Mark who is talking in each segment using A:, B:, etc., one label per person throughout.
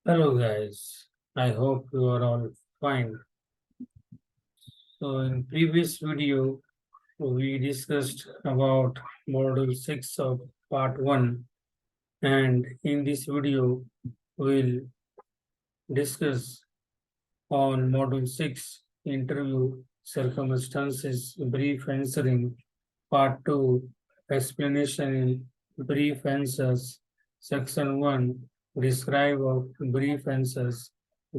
A: Hello guys, I hope you are all fine. So in previous video, we discussed about module 6 of part 1, and in this video, we'll discuss on module 6 interview circumstances brief answering, part 2 explanation in brief answers, section 1 describe of brief answers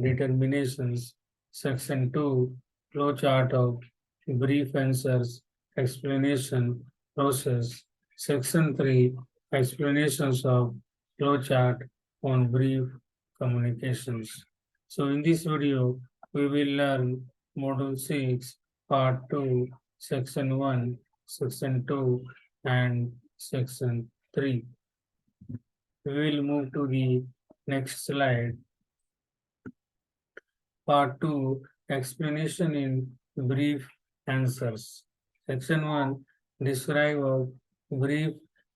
A: determinations, section 2 flowchart of brief answers explanation process, section 3 explanations of flowchart on brief communications. So in this video, we will learn Module 6, Part 2, Section 1, Section 2, and Section 3. We will move to the next slide. Part 2, Explanation in Brief Answers. Section 1, Describe of brief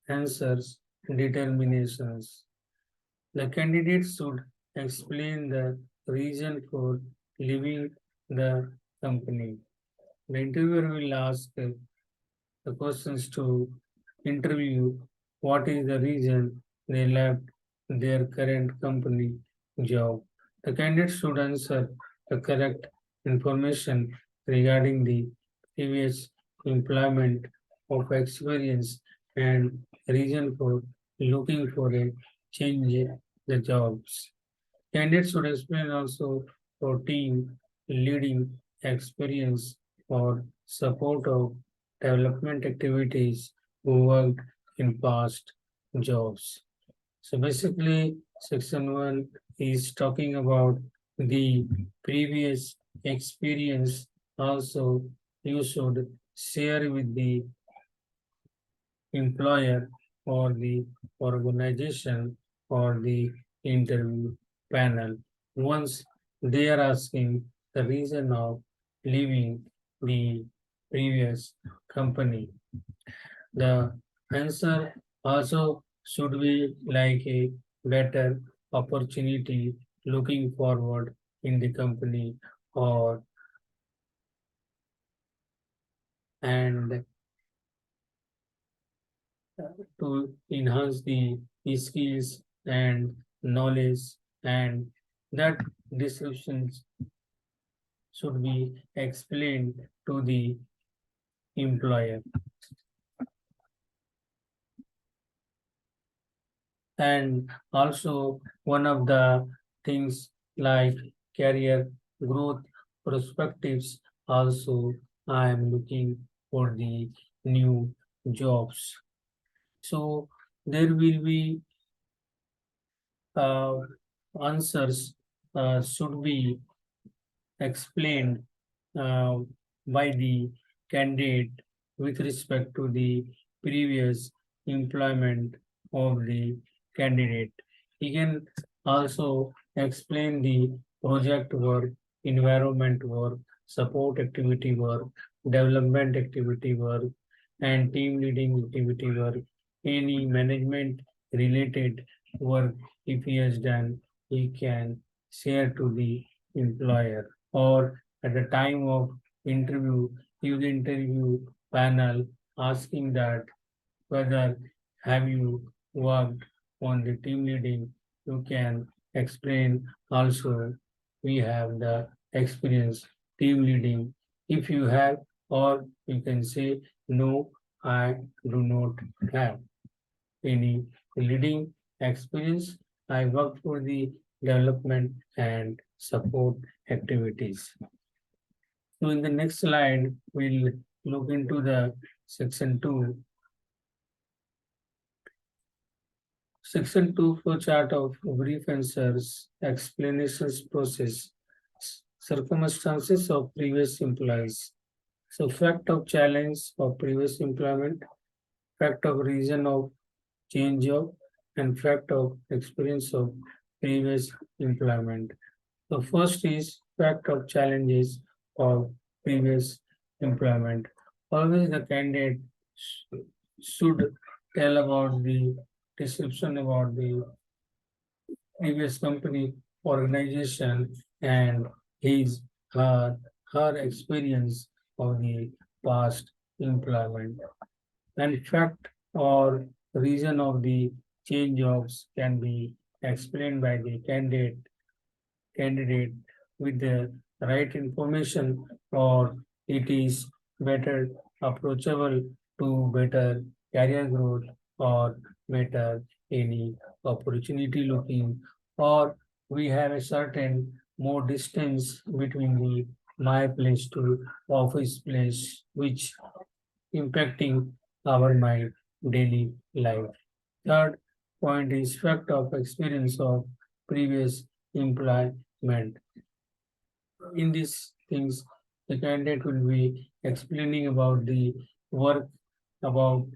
A: answers determinations. The candidate should explain the reason for leaving the company. The interviewer will ask the questions to interview what is the reason they left their current company job. The candidate should answer the correct information regarding the previous employment of experience and reason for looking for a change in the jobs. Candidates should explain also for team leading experience or support of development activities who worked in past jobs. So basically, section 1 is talking about the previous experience. Also, you should share with the employer or the organization or the interview panel once they are asking the reason of leaving the previous company. The answer also should be like a better opportunity looking forward in the company or and to enhance the skills and knowledge, and that descriptions should be explained to the employer. And also one of the things like career growth perspectives, also I am looking for the new jobs. So there will be uh, answers should be explained uh, by the candidate with respect to the previous employment of the candidate. He can also explain the project work, environment work, support activity work, development activity work, and team leading activity work, any management related work if he has done, he can share to the employer, or at the time of interview, you interview panel asking that whether have you worked on the team leading, you can explain also we have the experience team leading if you have, or you can say no, I do not have any leading experience. I work for the development and support activities. So in the next slide, we'll look into the section 2. Section 2 flowchart of brief answers, explanations process, circumstances of previous employees. So fact of challenge of previous employment, fact of reason of change of, and fact of experience of previous employment. The first is fact of challenges of previous employment. Always the candidate should tell about the description about the previous company organization and his her her experience of the past employment. An fact or reason of the change jobs can be explained by the candidate with the right information, or it is better approachable to better career growth, or better any opportunity looking, or we have a certain more distance between the my place to office place, which impacting our my daily life. Third point is fact of experience of previous employment. In these things, the candidate will be explaining about the work, about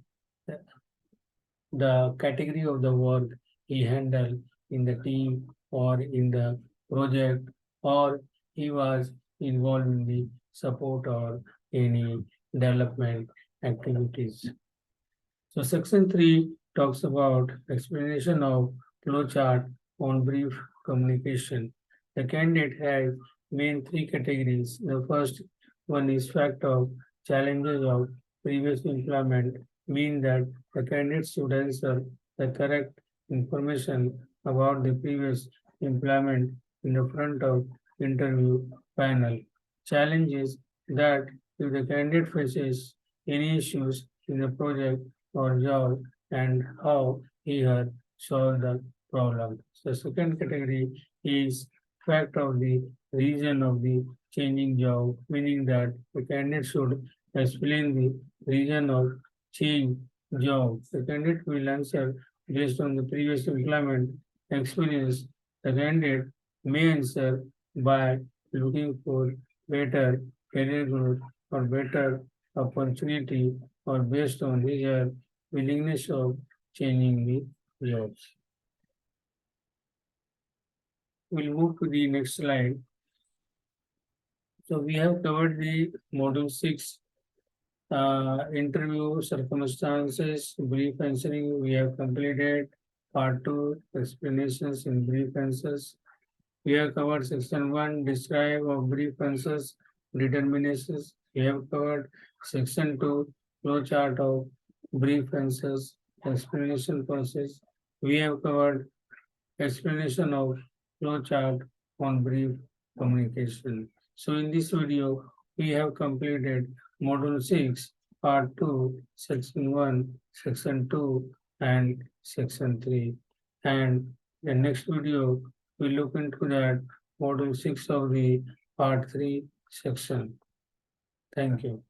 A: the category of the work he handled in the team or in the project, or he was involved in the support or any development activities. So section 3 talks about explanation of flowchart on brief communication. The candidate has main three categories. The first one is fact of challenges of previous employment, mean that the candidate should answer the correct information about the previous employment in the front of interview panel. Challenges that if the candidate faces any issues in the project or job, and how he had solved the problem. So second category is fact of the reason of the changing job, meaning that the candidate should explain the reason of change job. The candidate will answer based on the previous employment experience. The candidate may answer by looking for better career growth or better opportunity, or based on his willingness of changing the jobs. We'll move to the next slide. So we have covered the module 6, interview circumstances, brief answering. We have completed part 2, explanations in brief answers. We have covered section 1, describe of brief answers, determinations. We have covered section 2, flow chart of brief answers, explanation process. We have covered explanation of flow chart on brief communication. So in this video, we have completed module 6, part 2, section 1, section 2, and section 3. And the next video, we look into that module 6 of the part 3 section. Thank you.